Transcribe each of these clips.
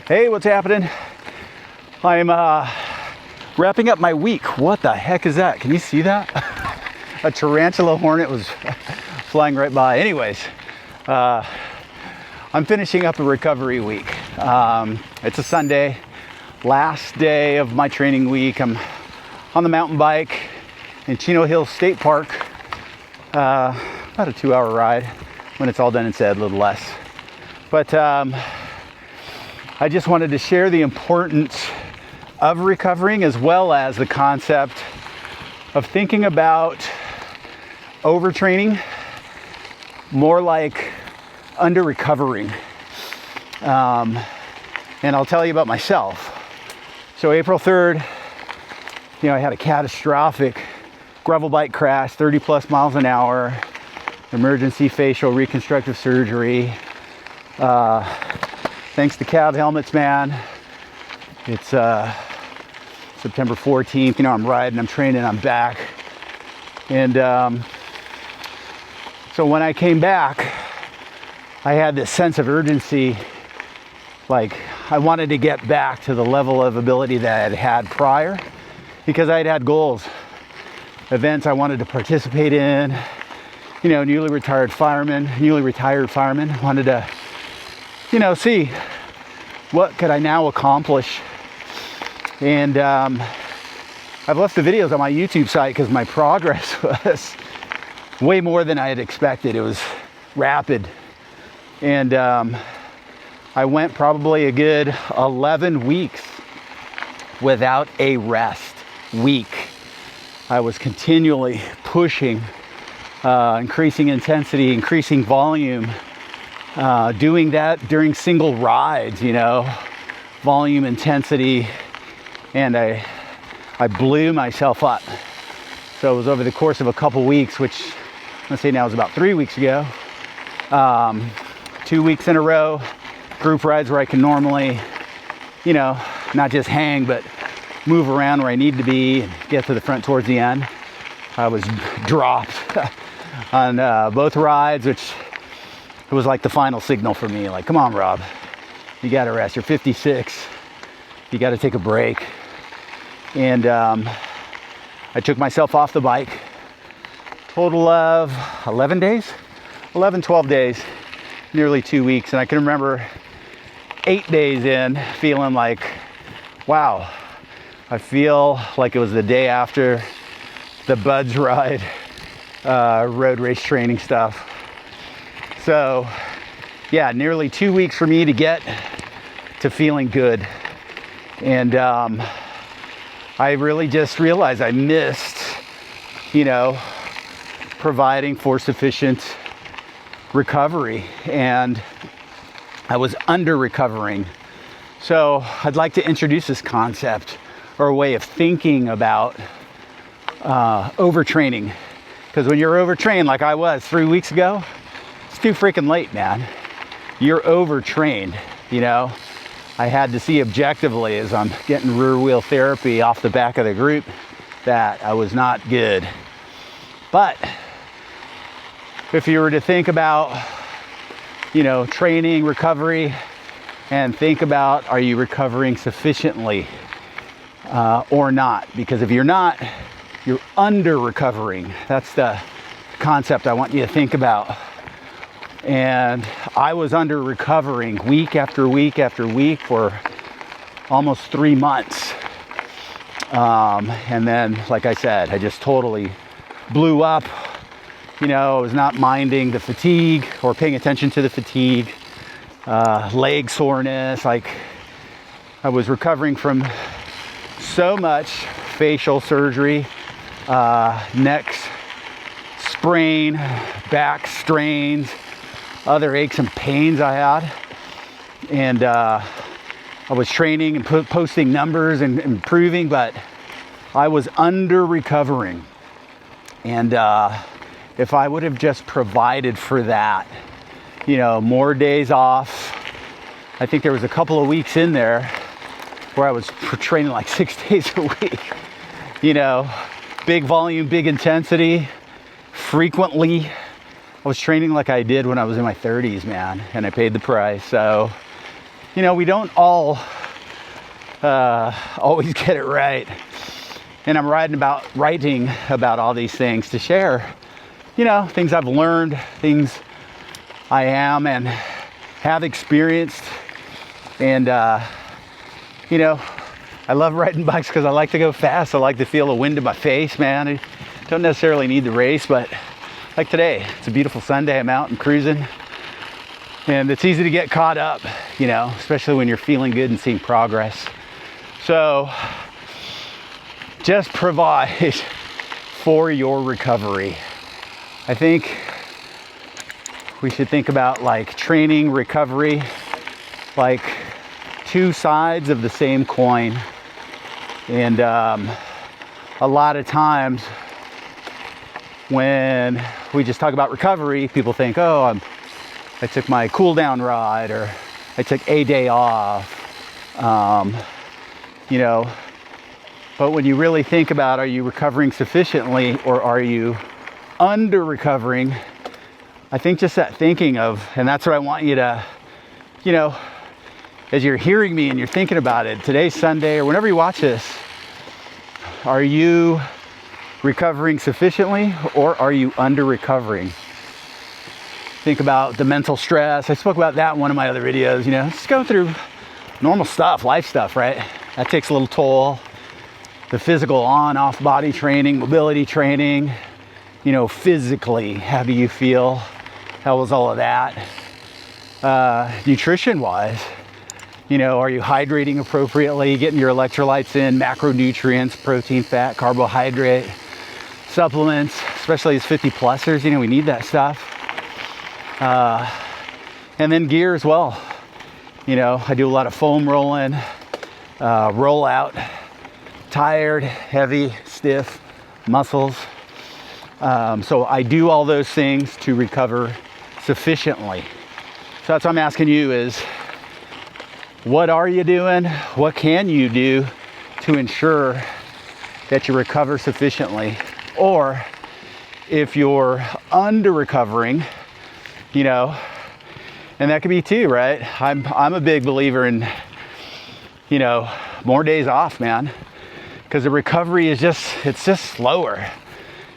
Hey, what's happening? I'm wrapping up my week. What the heck is that? Can you see that? A tarantula hornet was flying right by. Anyways, I'm finishing up a recovery week. It's a Sunday, last day of my training week. I'm on the mountain bike in Chino Hills State Park. About a 2-hour ride. When it's all done and said, a little less. But I just wanted to share the importance of recovering, as well as the concept of thinking about overtraining more like under-recovering. And I'll tell you about myself. So April 3rd, I had a catastrophic gravel bike crash, 30 plus miles an hour, emergency facial reconstructive surgery. Thanks to cab helmets, man. It's September 14th. I'm riding, I'm training, I'm back. And so when I came back, I had this sense of urgency. Like, I wanted to get back to the level of ability that I had had prior, because I had goals, events I wanted to participate in. Newly retired fireman, wanted to, see what could I now accomplish. And I've left the videos on my YouTube site because my progress was way more than I had expected. It was rapid. And I went probably a good 11 weeks without a rest week. I was continually pushing, increasing intensity, increasing volume, doing that during single rides, volume, intensity, and I blew myself up. So it was over the course of a couple weeks, which let's say now is about 3 weeks ago. 2 weeks in a row, group rides where I can normally, not just hang, but move around where I need to be and get to the front towards the end. I was dropped on both rides, which it was like the final signal for me. Like, come on, Rob, you got to rest. You're 56. You got to take a break. And I took myself off the bike. Total of 11 days, 12 days, nearly 2 weeks. And I can remember 8 days in feeling like, wow, I feel like it was the day after the Buds ride, road race training stuff. So yeah, nearly 2 weeks for me to get to feeling good. And I really just realized I missed, providing for sufficient recovery, and I was under recovering. So I'd like to introduce this concept or a way of thinking about overtraining. Because when you're overtrained like I was 3 weeks ago, it's too freaking late, man. You're overtrained, I had to see objectively as I'm getting rear wheel therapy off the back of the group that I was not good. But if you were to think about, training, recovery, and think about, are you recovering sufficiently or not? Because if you're not, you're under recovering. That's the concept I want you to think about. And I was under recovering week after week after week for almost 3 months. And then, like I said, I just totally blew up. I was not minding the fatigue or paying attention to the fatigue, leg soreness. Like, I was recovering from so much facial surgery, neck sprain, back strains, other aches and pains I had. And I was training and posting numbers and improving, but I was under recovering. And if I would have just provided for that, more days off. I think there was a couple of weeks in there where I was training like 6 days a week. Big volume, big intensity, frequently. I was training like I did when I was in my 30s, man, and I paid the price. So you know, we don't all always get it right. And I'm writing about all these things to share, you know, things I've learned, things I am and have experienced. And, you know, I love riding bikes because I like to go fast. I like to feel the wind in my face, man. I don't necessarily need the race, but like today, it's a beautiful Sunday. I'm out and cruising. And it's easy to get caught up, you know, especially when you're feeling good and seeing progress. So just provide for your recovery. I think we should think about like training, recovery, like two sides of the same coin. And a lot of times when we just talk about recovery, people think, oh, I took my cool down ride, or I took a day off, you know. But when you really think about, are you recovering sufficiently or are you under recovering? I think just that thinking of, and that's what I want you to, you know, as you're hearing me and you're thinking about it, today's Sunday or whenever you watch this, are you recovering sufficiently or are you under recovering? Think about the mental stress. I spoke about that in one of my other videos, you know, just go through normal stuff, life stuff, right? That takes a little toll. The physical on, off body training, mobility training, you know, physically, how do you feel? How was all of that? Nutrition wise, you know, are you hydrating appropriately, getting your electrolytes in, macronutrients, protein, fat, carbohydrate, supplements, especially as 50 plusers, you know, we need that stuff. And then gear as well. You know, I do a lot of foam rolling, roll out, tired, heavy, stiff muscles. So I do all those things to recover sufficiently. So that's what I'm asking you is, what are you doing? What can you do to ensure that you recover sufficiently? Or if you're under recovering, you know, and that could be too, right? I'm a big believer in, you know, more days off, man, because the recovery is it's just slower.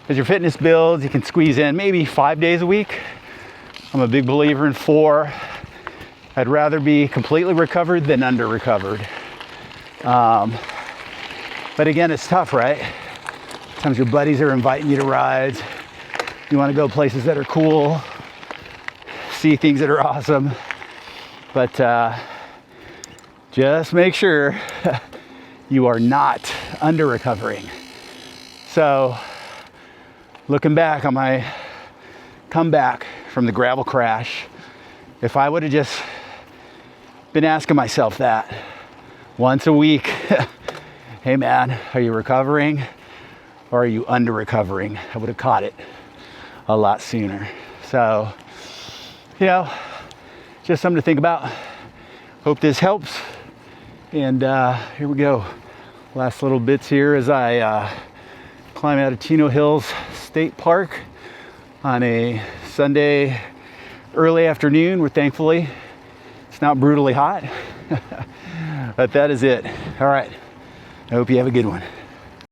As your fitness builds, you can squeeze in maybe 5 days a week. I'm a big believer in 4. I'd rather be completely recovered than under recovered. But again, it's tough, right? Sometimes your buddies are inviting you to rides. You want to go places that are cool, see things that are awesome, but just make sure you are not under recovering. So looking back on my comeback from the gravel crash, if I would have just been asking myself that once a week, hey man, are you recovering or are you under recovering? I would have caught it a lot sooner. So, you know, just something to think about. Hope this helps. And here we go. Last little bits here as I climb out of Chino Hills State Park on a Sunday early afternoon, where thankfully it's not brutally hot. But that is it. All right. I hope you have a good one.